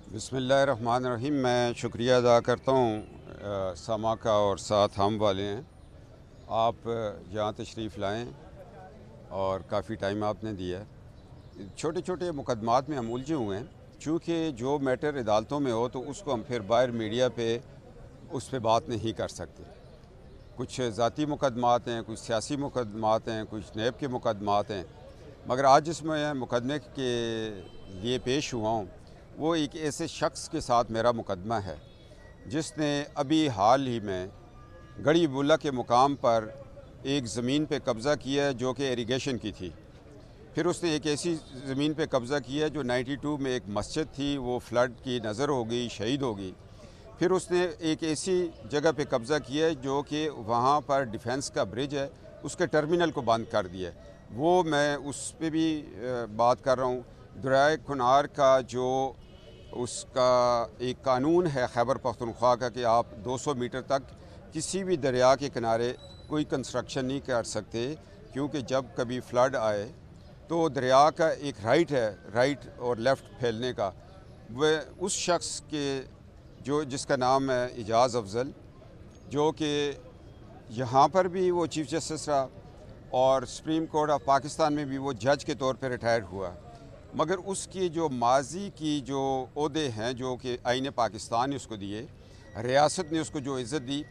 बिस्मिल्लाहिर्रहमानिर्रहीम। मैं शुक्रिया अदा करता हूँ समा का और साथ हम वाले हैं। आप यहाँ तशरीफ़ लाएँ और काफ़ी टाइम आपने दिया है। छोटे छोटे मुकदमात में हम उलझे हुए हैं, चूँकि जो मैटर अदालतों में हो तो उसको हम फिर बाहर मीडिया पे उस पर बात नहीं कर सकते। कुछ ज़ाती मुकदमात हैं, कुछ सियासी मुकदमात हैं, कुछ नैब के मुकदमात हैं। मगर आज जिसमें मुकदमे के लिए पेश हुआ हूँ वो एक ऐसे शख्स के साथ मेरा मुकदमा है जिसने अभी हाल ही में गढ़ी बुल्ला के मुकाम पर एक ज़मीन पे कब्ज़ा किया है जो कि इरिगेशन की थी। फिर उसने एक ऐसी ज़मीन पे कब्ज़ा किया है जो 92 में एक मस्जिद थी, वो फ्लड की नज़र हो गई, शहीद हो गई। फिर उसने एक ऐसी जगह पे कब्ज़ा किया है जो कि वहाँ पर डिफेंस का ब्रिज है, उसके टर्मिनल को बंद कर दिया है। वो मैं उस पर भी बात कर रहा हूँ। दरियाए कुनार का जो उसका एक कानून है खैबर पख्तूनख्वा का कि आप 200 मीटर तक किसी भी दरिया के किनारे कोई कंस्ट्रक्शन नहीं कर सकते, क्योंकि जब कभी फ्लड आए तो दरिया का एक राइट और लेफ़्ट फैलने का। वह उस शख्स के जिसका नाम है एजाज़ अफजल, जो कि यहाँ पर भी वो चीफ़ जस्टिस रहा और सुप्रीम कोर्ट ऑफ पाकिस्तान में भी वो जज के तौर पर रिटायर हुआ। मगर उसकी जो माजी की जो ओहदे हैं जो कि आईन पाकिस्तान ने उसको दिए, रियासत ने उसको जो इज़्ज़त दी,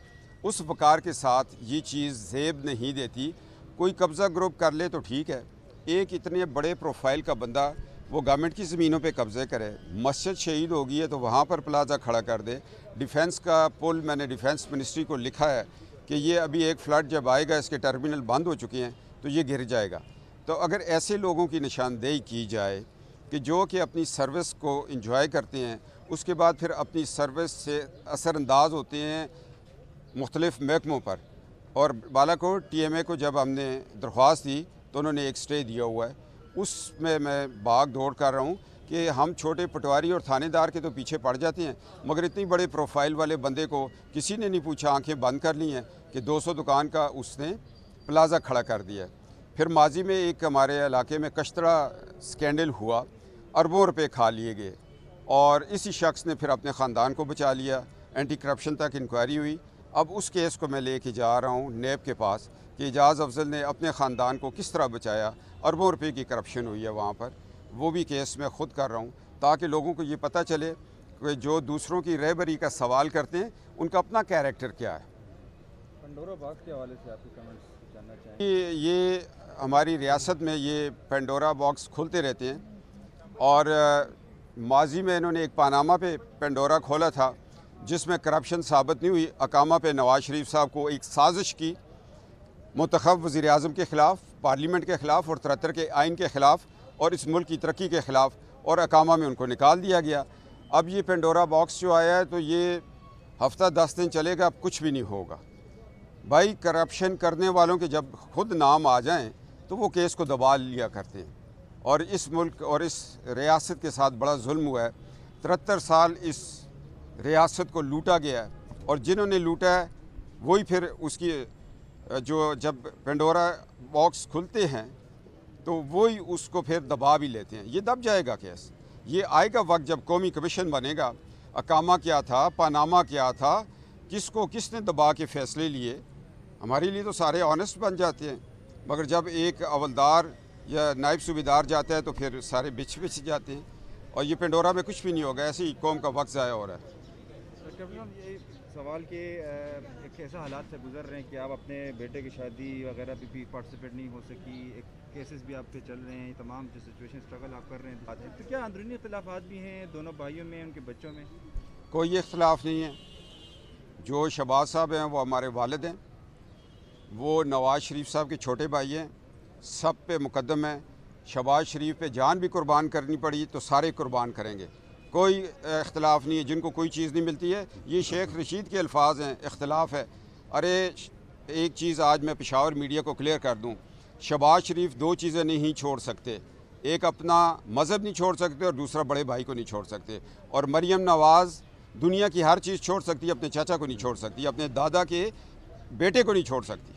उस वक़ार के साथ ये चीज़ ज़ेब नहीं देती। कोई कब्ज़ा ग्रुप कर ले तो ठीक है, एक इतने बड़े प्रोफाइल का बंदा वो गवर्नमेंट की ज़मीनों पे कब्ज़े करे, मस्जिद शहीद हो गई है तो वहाँ पर प्लाजा खड़ा कर दे। डिफेंस का पुल, मैंने डिफेंस मिनिस्ट्री को लिखा है कि ये अभी एक फ़्लड जब आएगा इसके टर्मिनल बंद हो चुके हैं तो ये गिर जाएगा। तो अगर ऐसे लोगों की निशानदेही की जाए कि जो कि अपनी सर्विस को इंजॉय करते हैं, उसके बाद फिर अपनी सर्विस से असरअंदाज होते हैं मुख्तलिफ़ महकमों पर, और बालाकोट TMA को जब हमने दरख्वास्त दी तो उन्होंने एक स्टे दिया हुआ है, उसमें मैं भाग दौड़ कर रहा हूँ कि हम छोटे पटवारी और थानेदार के तो पीछे पड़ जाते हैं, मगर इतनी बड़े प्रोफाइल वाले बंदे को किसी ने नहीं पूछा, आंखें बंद कर ली हैं कि 200 दुकान का उसने प्लाजा खड़ा कर दिया। फिर माजी में एक हमारे इलाके में कश्तरा स्कैंडल हुआ, अरबों रुपए खा लिए गए और इसी शख्स ने फिर अपने ख़ानदान को बचा लिया। एंटी करप्शन तक इंक्वायरी हुई। अब उस केस को मैं लेके जा रहा हूँ नैब के पास कि एजाज़ अफजल ने अपने ख़ानदान को किस तरह बचाया। अरबों रुपए की करप्शन हुई है वहाँ पर, वो भी केस मैं ख़ुद कर रहा हूँ ताकि लोगों को ये पता चले कि जो दूसरों की रहबरी का सवाल करते हैं उनका अपना कैरेक्टर क्या है। पेंडोरा बॉक्स के हवाले से आपके कमेंट्स जानना चाहेंगे। ये हमारी रियासत में ये पेंडोरा बॉक्स खुलते रहते हैं और माजी में इन्होंने एक पानामा पे पेंडोरा खोला था जिसमें करप्शन साबित नहीं हुई। अकामा पे नवाज़ शरीफ साहब को एक साजिश की मुंतखब वज़ीर आज़म के ख़िलाफ़, पार्लियामेंट के ख़िलाफ़ और 73 के आइन के ख़िलाफ़ और इस मुल्क की तरक्की के ख़िलाफ़, और अकामा में उनको निकाल दिया गया। अब ये पेंडोरा बॉक्स जो आया है तो ये हफ़्ता 10 दिन चलेगा, अब कुछ भी नहीं होगा। भाई करप्शन करने वालों के जब खुद नाम आ जाएं तो वो केस को दबा लिया करते हैं, और इस मुल्क और इस रियासत के साथ बड़ा जुल्म हुआ है। 73 साल इस रियासत को लूटा गया है और जिन्होंने लूटा है वही फिर उसकी जब पेंडोरा बॉक्स खुलते हैं तो वही उसको फिर दबा भी लेते हैं। ये दब जाएगा केस, ये आएगा वक्त जब कौमी कमीशन बनेगा। अकामा क्या था, पानामा क्या था, किसको किसने दबा के फ़ैसले लिए। हमारे लिए तो सारे ऑनेस्ट बन जाते हैं, मगर जब एक अवलदार या नायब सूबेदार जाता है तो फिर सारे बिछ जाते हैं, और ये पेंडोरा में कुछ भी नहीं होगा। ऐसे ही कौम का वक्त ज़ाया हो रहा है। ये सवाल के एक ऐसा हालात से गुजर रहे हैं कि आप अपने बेटे की शादी वगैरह भी पार्टिसिपेट नहीं हो सकी, एक केसेस भी आपके चल रहे हैं, तमाम जो सिचुएशन स्ट्रगल आप कर रहे हैं, तो क्या अंदरूनी इख्तिलाफात भी हैं दोनों भाइयों में, उनके बच्चों में? कोई इख्तिलाफ नहीं है। जो शहबाज साहब हैं वो हमारे वालिद हैं, वो नवाज़ शरीफ साहब के छोटे भाई हैं, सब पे मुकद्दम है। शहबाज शरीफ पे जान भी कुर्बान करनी पड़ी तो सारे कुर्बान करेंगे, कोई इख्तिलाफ नहीं है। जिनको कोई चीज़ नहीं मिलती है, ये शेख रशीद के अल्फाज हैं, इख्तिलाफ है। अरे एक चीज़ आज मैं पेशावर मीडिया को क्लियर कर दूँ, शहबाज शरीफ 2 चीज़ें नहीं छोड़ सकते, एक अपना मज़हब नहीं छोड़ सकते और दूसरा बड़े भाई को नहीं छोड़ सकते। और मरियम नवाज़ दुनिया की हर चीज़ छोड़ सकती है, अपने चाचा को नहीं छोड़ सकती, अपने दादा के बेटे को नहीं छोड़ सकती।